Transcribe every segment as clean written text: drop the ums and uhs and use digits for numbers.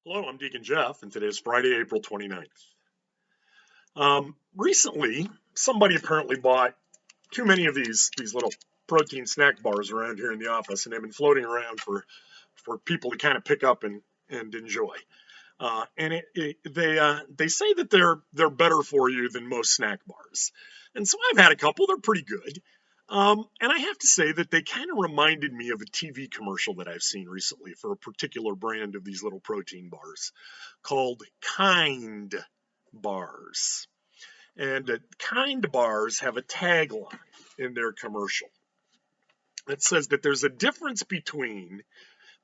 Hello, I'm Deacon Jeff, and today is Friday, April 29th. Recently, somebody apparently bought too many of these little protein snack bars around here in the office, and they've been floating around for people to kind of pick up and enjoy. They say that they're better for you than most snack bars, and so I've had a couple. They're pretty good. And I have to say that they kind of reminded me of a TV commercial that I've seen recently for a particular brand of these little protein bars called Kind bars. And Kind bars have a tagline in their commercial that says that there's a difference between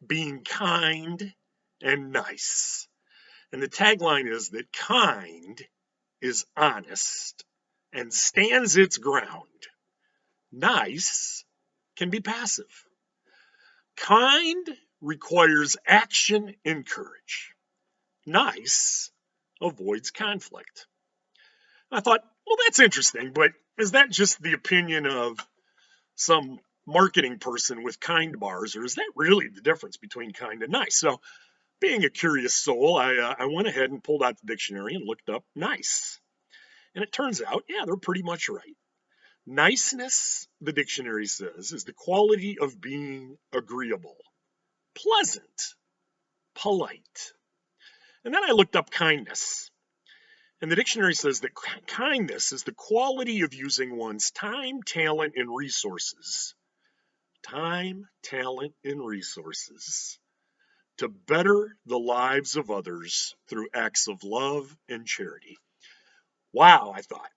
being kind and nice. And the tagline is that kind is honest and stands its ground. Nice can be passive. Kind requires action and courage. Nice avoids conflict. I thought, well, that's interesting, but is that just the opinion of some marketing person with kind bars, or is that really the difference between kind and nice? So, being a curious soul, I went ahead and pulled out the dictionary and looked up nice. And it turns out, yeah, they're pretty much right. Niceness, the dictionary says, is the quality of being agreeable, pleasant, polite. And then I looked up kindness. And the dictionary says that kindness is the quality of using one's time, talent, and resources to better the lives of others through acts of love and charity. Wow, I thought,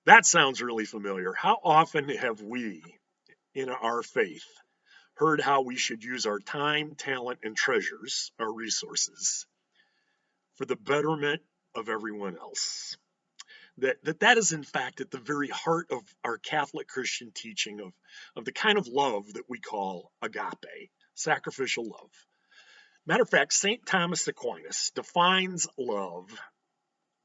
that sounds really familiar. How often have we, in our faith, heard how we should use our time, talent, and treasures, our resources, for the betterment of everyone else? That is in fact at the very heart of our Catholic Christian teaching of the kind of love that we call agape, sacrificial love. Matter of fact, St. Thomas Aquinas defines love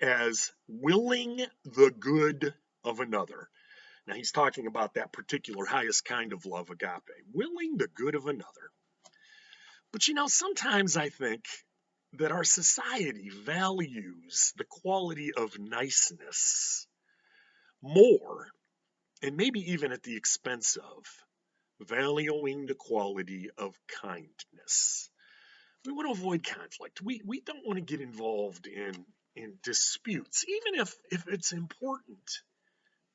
as willing the good of another. Now he's talking about that particular highest kind of love, agape, willing the good of another. But sometimes I think that our society values the quality of niceness more, and maybe even at the expense of valuing the quality of kindness. We want to avoid conflict. We don't want to get involved in disputes, even if it's important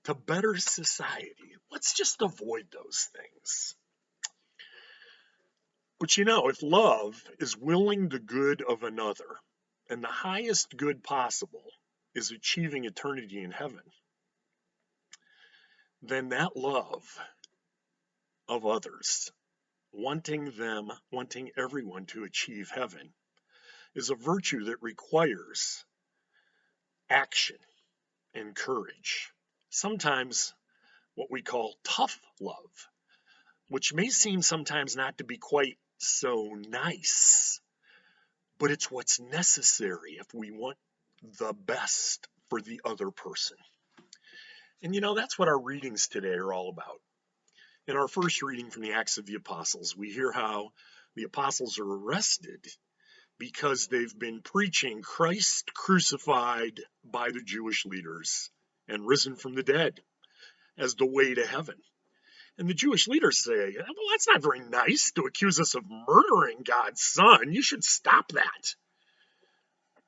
to better society. Let's just avoid those things. But if love is willing the good of another, and the highest good possible is achieving eternity in heaven, then that love of others, wanting everyone to achieve heaven, is a virtue that requires action and courage. Sometimes what we call tough love, which may seem sometimes not to be quite so nice, but it's what's necessary if we want the best for the other person. And that's what our readings today are all about. In our first reading from the Acts of the Apostles, we hear how the apostles are arrested because they've been preaching Christ crucified by the Jewish leaders and risen from the dead as the way to heaven. And the Jewish leaders say, well, that's not very nice to accuse us of murdering God's son. You should stop that.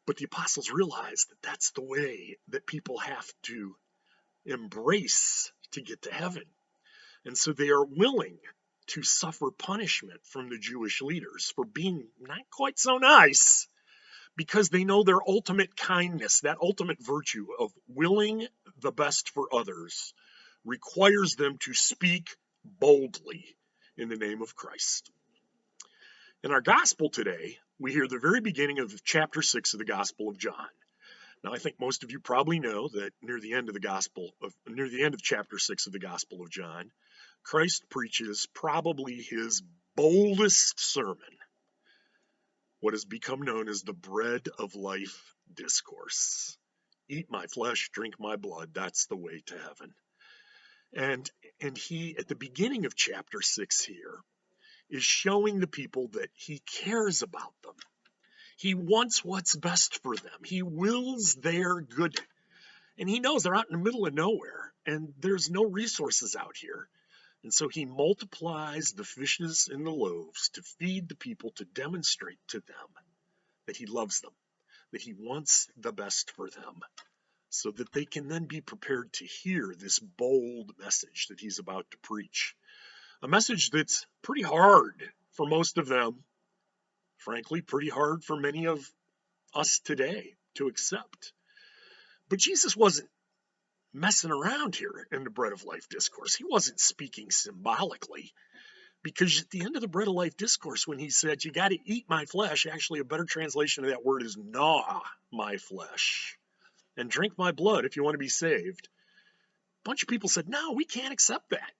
But the apostles realize that that's the way that people have to embrace to get to heaven. And so they are willing to suffer punishment from the Jewish leaders for being not quite so nice, because they know their ultimate kindness, that ultimate virtue of willing the best for others, requires them to speak boldly in the name of Christ. In our gospel today, we hear the very beginning of chapter 6 of the Gospel of John. Now, I think most of you probably know that near the end of chapter 6 of the Gospel of John, Christ preaches probably his boldest sermon, what has become known as the bread of life discourse. Eat my flesh, drink my blood, that's the way to heaven. And he, at the beginning of chapter 6 here, is showing the people that he cares about them. He wants what's best for them. He wills their good. And he knows they're out in the middle of nowhere and there's no resources out here. And so he multiplies the fishes and the loaves to feed the people, to demonstrate to them that he loves them, that he wants the best for them, so that they can then be prepared to hear this bold message that he's about to preach. A message that's pretty hard for most of them, frankly, pretty hard for many of us today to accept. But Jesus wasn't messing around here in the Bread of Life discourse. He wasn't speaking symbolically, because at the end of the Bread of Life discourse, when he said, you got to eat my flesh, actually a better translation of that word is gnaw my flesh and drink my blood if you want to be saved. A bunch of people said, no, we can't accept that.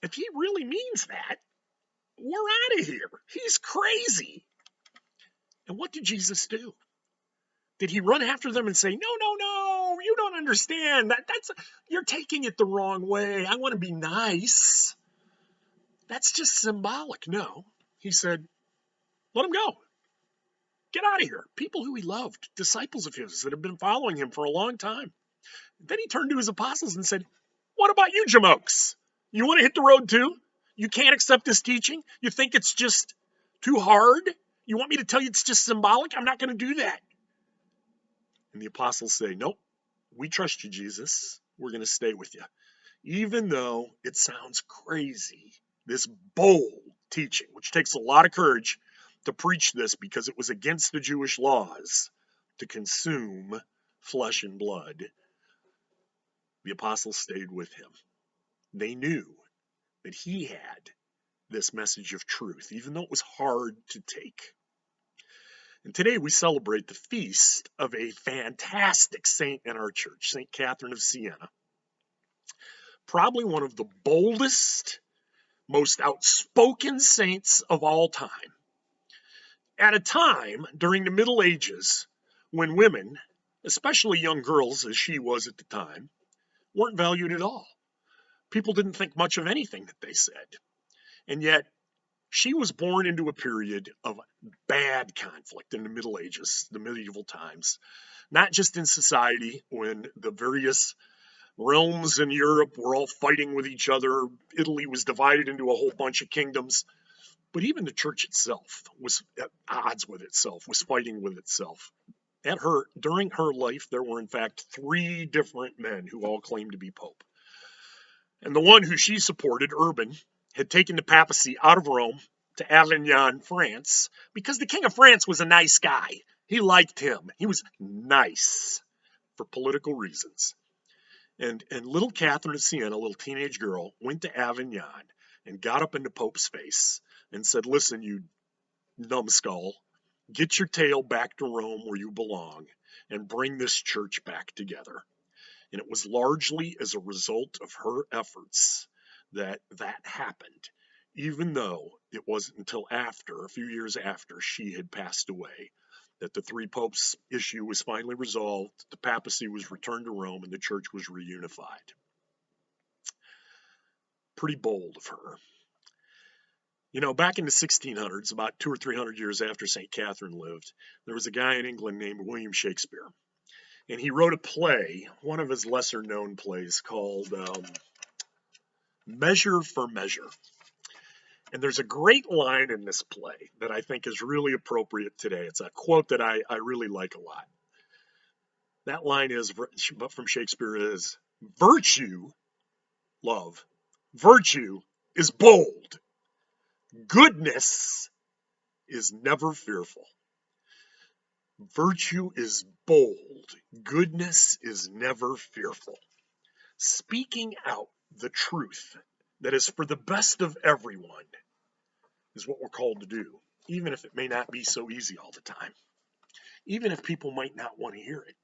If he really means that, we're out of here. He's crazy. And what did Jesus do? Did he run after them and say, no, you don't understand. You're taking it the wrong way. I want to be nice. That's just symbolic. No. He said, let him go. Get out of here. People who he loved, disciples of his that have been following him for a long time. Then he turned to his apostles and said, what about you, jamokes? You want to hit the road too? You can't accept this teaching? You think it's just too hard? You want me to tell you it's just symbolic? I'm not going to do that. And the apostles say, nope, we trust you, Jesus. We're going to stay with you. Even though it sounds crazy, this bold teaching, which takes a lot of courage to preach this because it was against the Jewish laws to consume flesh and blood, the apostles stayed with him. They knew that he had this message of truth, even though it was hard to take. And today we celebrate the feast of a fantastic saint in our church, St. Catherine of Siena. Probably one of the boldest, most outspoken saints of all time. At a time during the Middle Ages when women, especially young girls as she was at the time, weren't valued at all. People didn't think much of anything that they said. And yet, she was born into a period of bad conflict in the Middle Ages, the medieval times, not just in society when the various realms in Europe were all fighting with each other. Italy was divided into a whole bunch of kingdoms, but even the church itself was at odds with itself, was fighting with itself. During her life, there were in fact 3 different men who all claimed to be pope. And the one who she supported, Urban, had taken the papacy out of Rome to Avignon, France, because the king of France was a nice guy. He liked him. He was nice for political reasons. And little Catherine of Siena, a little teenage girl, went to Avignon and got up in the Pope's face and said, listen, you numbskull, get your tail back to Rome where you belong and bring this church back together. And it was largely as a result of her efforts that happened, even though it wasn't until a few years after she had passed away, that the 3 popes issue was finally resolved, the papacy was returned to Rome, and the church was reunified. Pretty bold of her. You know, back in the 1600s, about 200 or 300 years after St. Catherine lived, there was a guy in England named William Shakespeare. And he wrote a play, one of his lesser known plays, called Measure for Measure. And there's a great line in this play that I think is really appropriate today. It's a quote that I really like a lot. That line is from Shakespeare is, virtue, love, virtue is bold. Goodness is never fearful. Virtue is bold. Goodness is never fearful. Speaking out the truth that is for the best of everyone is what we're called to do, even if it may not be so easy all the time, even if people might not want to hear it,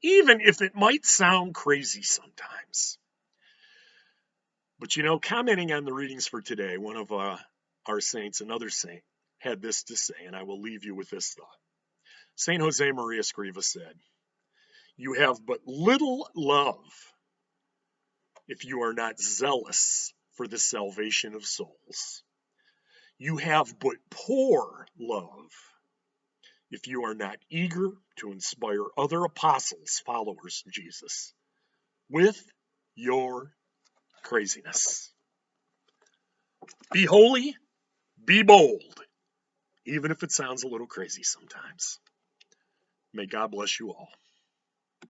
even if it might sound crazy sometimes. But you know, commenting on the readings for today, one of our saints, another saint, had this to say, and I will leave you with this thought. Saint Jose Maria Escriva said, you have but little love if you are not zealous for the salvation of souls. You have but poor love if you are not eager to inspire other apostles, followers of Jesus, with your craziness. Be holy, be bold, even if it sounds a little crazy sometimes. May God bless you all.